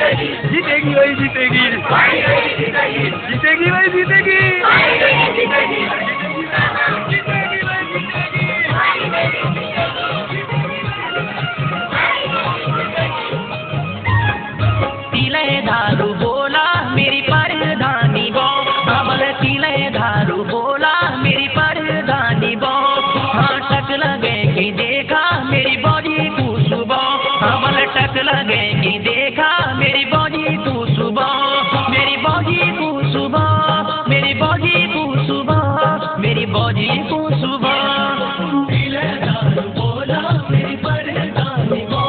जीतेगी भाई जीतेगी, जीतेगी भाई जीतेगी, तिले धारू बोला मेरी परधानी बो, अमल तिले धारू बोला मेरी परधानी बो, हाँ टक लगे कि देखा मेरी बॉडी को सुबह, अमल टक लगे कि देखा मेरी बॉडी को सुबह, मेरी बॉडी को सुबह, मेरी बॉडी को सुबह, मेरी बॉडी को सुबह। तिले धारू बोला मेरी परधानी बो,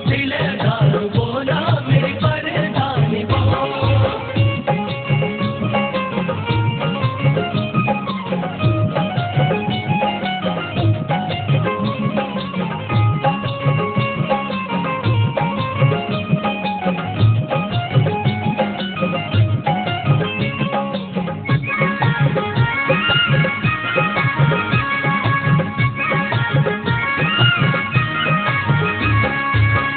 तिले धारू बोला मेरी परधानी बो।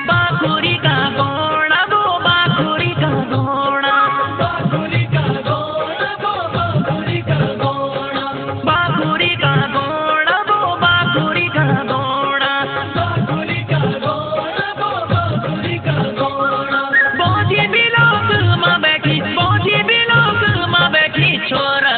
बाखुरी का गोणा गो, बाखुरी का गोणा, बाखुरी का गोणा गो, बाखुरी का गोणा, बाखुरी का गोणा गो, बाखुरी का गोणा, बाखुरी का गोणा गो, बाखुरी का गोणा। बोझी भी लोग माँ बैठी, बोझी भी लोग माँ बैठी, छोरा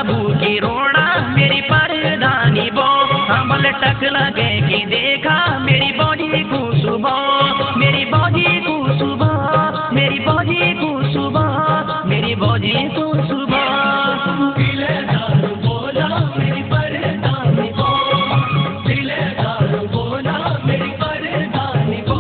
भूखी रोना मेरी परधानी बो, अमल टक लगे कि देखा मेरी बॉडी को सुबह, मेरी बॉडी को सुबह, मेरी बॉडी को सुबह, मेरी बॉडी को सुबह। तिले धारू बोला मेरी परधानी बो, तिले धारू बोला मेरी परधानी बो।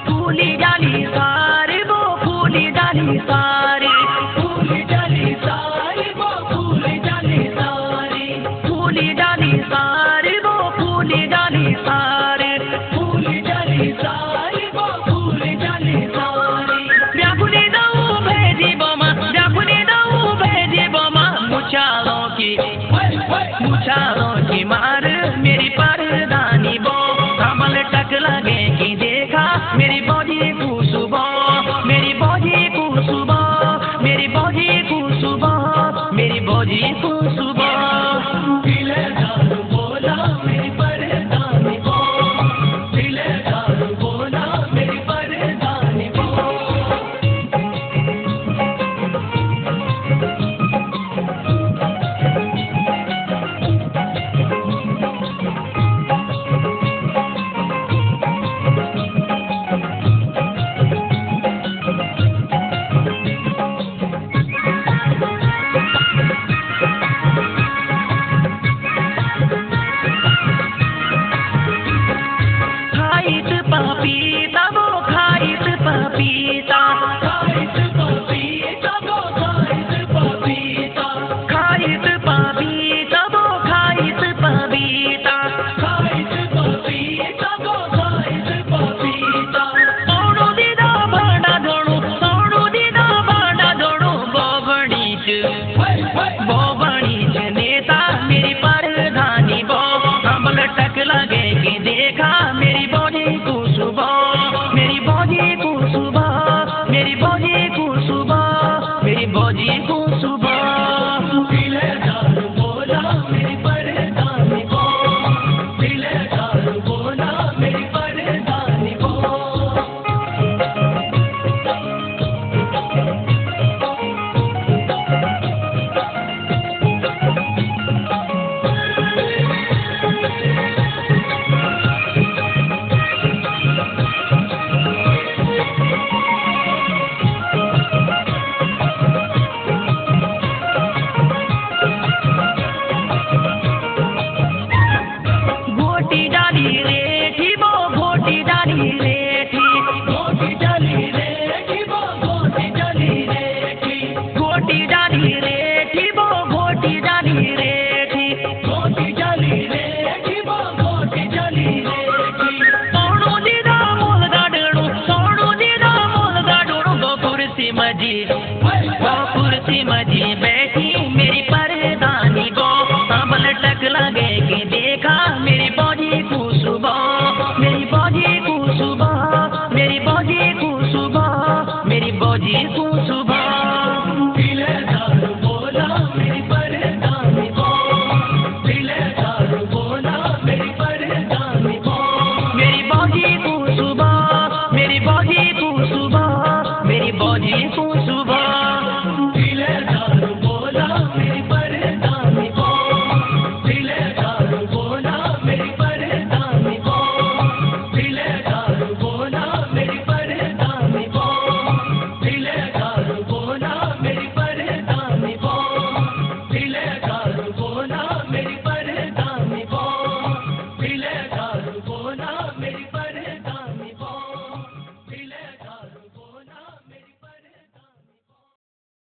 फूली डाली सारी वो फूली डाली सारी, फूली डाली सारी वो फूली डाली सारी, फूली डाली सारी वो फूली डाली सारी, फूली डाली सारी वो फूली डाली सारी। व्याकुली दाऊ भेजी बोमा, व्याकुली दाऊ भेजी बोमा, मुचालों की माँ